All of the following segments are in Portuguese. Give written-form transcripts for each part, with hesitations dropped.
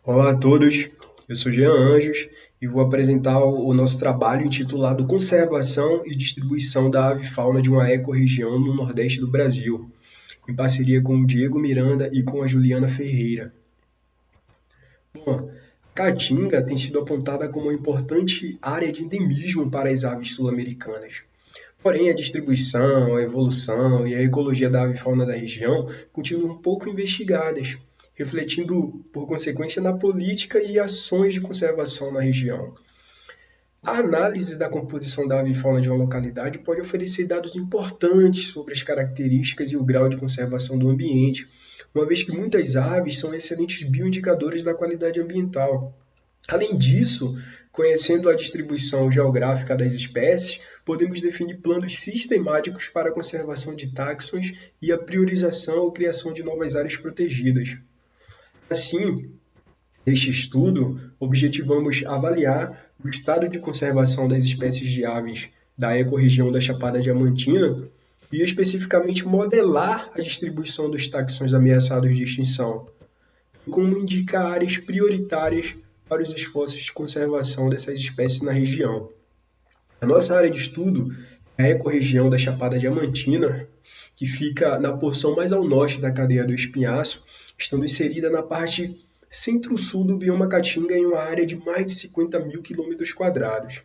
Olá a todos, eu sou Jean Anjos e vou apresentar o nosso trabalho intitulado Conservação e Distribuição da Avifauna de uma Ecorregião no Nordeste do Brasil, em parceria com o Diego Miranda e com a Juliana Ferreira. Bom, a Caatinga tem sido apontada como uma importante área de endemismo para as aves sul-americanas. Porém, a distribuição, a evolução e a ecologia da avifauna da região continuam pouco investigadas, refletindo, por consequência, na política e ações de conservação na região. A análise da composição da avifauna de uma localidade pode oferecer dados importantes sobre as características e o grau de conservação do ambiente, uma vez que muitas aves são excelentes bioindicadores da qualidade ambiental. Além disso, conhecendo a distribuição geográfica das espécies, podemos definir planos sistemáticos para a conservação de táxons e a priorização ou criação de novas áreas protegidas. Assim, neste estudo, objetivamos avaliar o estado de conservação das espécies de aves da ecorregião da Chapada Diamantina e especificamente modelar a distribuição dos táxons ameaçados de extinção, como indicar áreas prioritárias para os esforços de conservação dessas espécies na região. A nossa área de estudo é a ecorregião da Chapada Diamantina, que fica na porção mais ao norte da cadeia do Espinhaço, estando inserida na parte centro-sul do bioma Caatinga em uma área de mais de 50 mil quilômetros quadrados.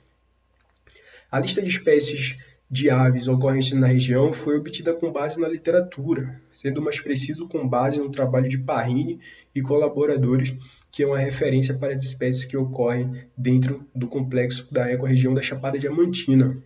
A lista de espécies de aves ocorrentes na região foi obtida com base na literatura, sendo mais preciso com base no trabalho de Parrini e colaboradores, que é uma referência para as espécies que ocorrem dentro do complexo da ecorregião da Chapada Diamantina.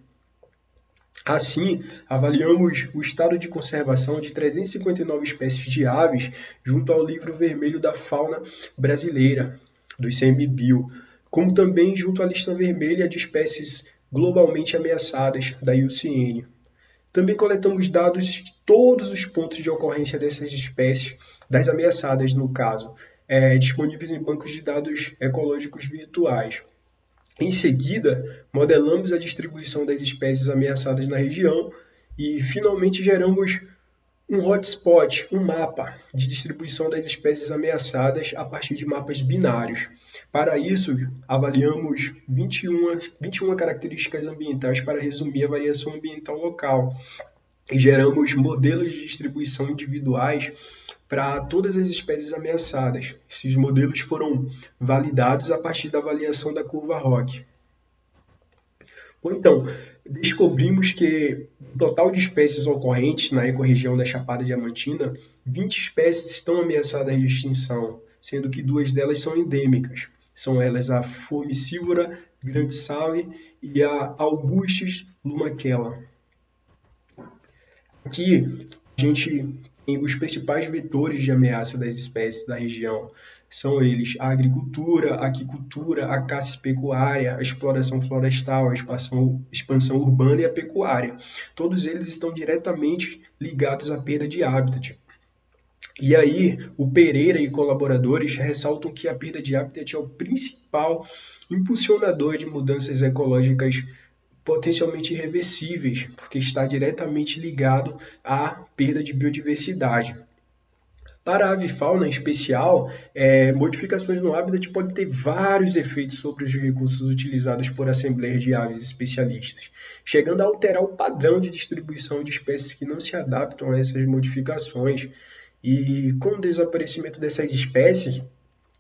Assim, avaliamos o estado de conservação de 359 espécies de aves junto ao Livro Vermelho da Fauna Brasileira, do ICMBio, como também junto à lista vermelha de espécies globalmente ameaçadas, da IUCN. Também coletamos dados de todos os pontos de ocorrência dessas espécies, das ameaçadas no caso, disponíveis em bancos de dados ecológicos virtuais. Em seguida, modelamos a distribuição das espécies ameaçadas na região e, finalmente, geramos um hotspot, um mapa de distribuição das espécies ameaçadas a partir de mapas binários. Para isso, avaliamos 21 características ambientais para resumir a variação ambiental local e geramos modelos de distribuição individuais para todas as espécies ameaçadas. Esses modelos foram validados a partir da avaliação da curva ROC. Bom, então, descobrimos que no total de espécies ocorrentes na ecorregião da Chapada Diamantina, 20 espécies estão ameaçadas de extinção, sendo que 2 delas são endêmicas. São elas a Formicivora grande-salve e a Augustus lumaquela. Aqui, a gente tem os principais vetores de ameaça das espécies da região. São eles a agricultura, a aquicultura, a caça e pecuária, a exploração florestal, a expansão urbana e a pecuária. Todos eles estão diretamente ligados à perda de hábitat. E aí, o Pereira e colaboradores ressaltam que a perda de habitat é o principal impulsionador de mudanças ecológicas potencialmente irreversíveis, porque está diretamente ligado à perda de biodiversidade. Para a avifauna em especial, modificações no habitat podem ter vários efeitos sobre os recursos utilizados por assembleias de aves especialistas, chegando a alterar o padrão de distribuição de espécies que não se adaptam a essas modificações. E com o desaparecimento dessas espécies,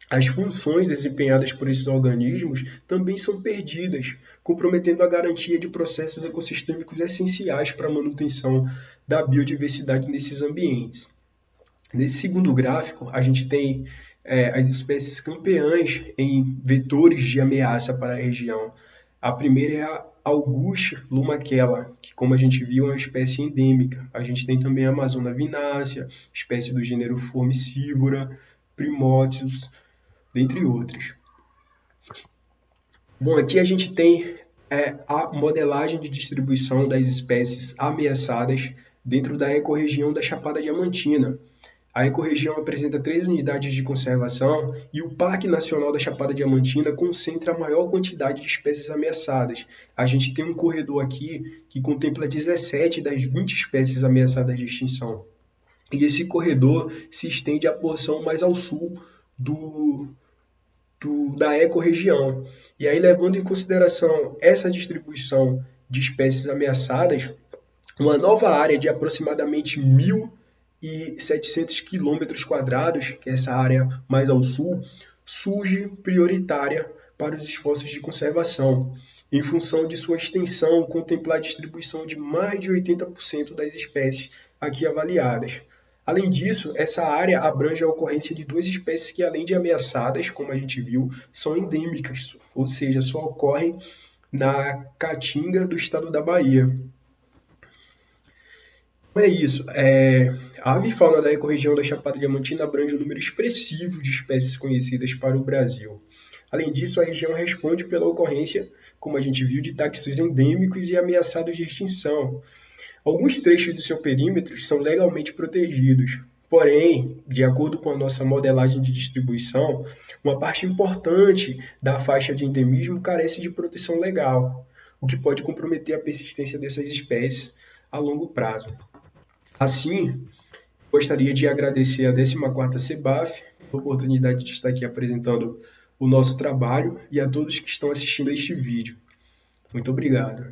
as funções desempenhadas por esses organismos também são perdidas, comprometendo a garantia de processos ecossistêmicos essenciais para a manutenção da biodiversidade nesses ambientes. Nesse segundo gráfico, a gente tem as espécies campeãs em vetores de ameaça para a região. A primeira é a Augusta lumaquela, que, como a gente viu, é uma espécie endêmica. A gente tem também a Amazona vinácea, espécie do gênero Formicivora, Primótios, dentre outros. Bom, aqui a gente tem a modelagem de distribuição das espécies ameaçadas dentro da ecorregião da Chapada Diamantina. A ecorregião apresenta 3 unidades de conservação e o Parque Nacional da Chapada Diamantina concentra a maior quantidade de espécies ameaçadas. A gente tem um corredor aqui que contempla 17 das 20 espécies ameaçadas de extinção. E esse corredor se estende à porção mais ao sul do da ecorregião. E aí, levando em consideração essa distribuição de espécies ameaçadas, uma nova área de aproximadamente 1.700 km², que é essa área mais ao sul, surge prioritária para os esforços de conservação, em função de sua extensão contemplar a distribuição de mais de 80% das espécies aqui avaliadas. Além disso, essa área abrange a ocorrência de duas espécies que, além de ameaçadas, como a gente viu, são endêmicas, ou seja, só ocorrem na Caatinga do estado da Bahia. É isso. A avifauna da ecorregião da Chapada Diamantina abrange um número expressivo de espécies conhecidas para o Brasil. Além disso, a região responde pela ocorrência, como a gente viu, de taxões endêmicos e ameaçados de extinção. Alguns trechos do seu perímetro são legalmente protegidos. Porém, de acordo com a nossa modelagem de distribuição, uma parte importante da faixa de endemismo carece de proteção legal, o que pode comprometer a persistência dessas espécies a longo prazo. Assim, gostaria de agradecer a 14ª CBAF pela oportunidade de estar aqui apresentando o nosso trabalho e a todos que estão assistindo a este vídeo. Muito obrigado.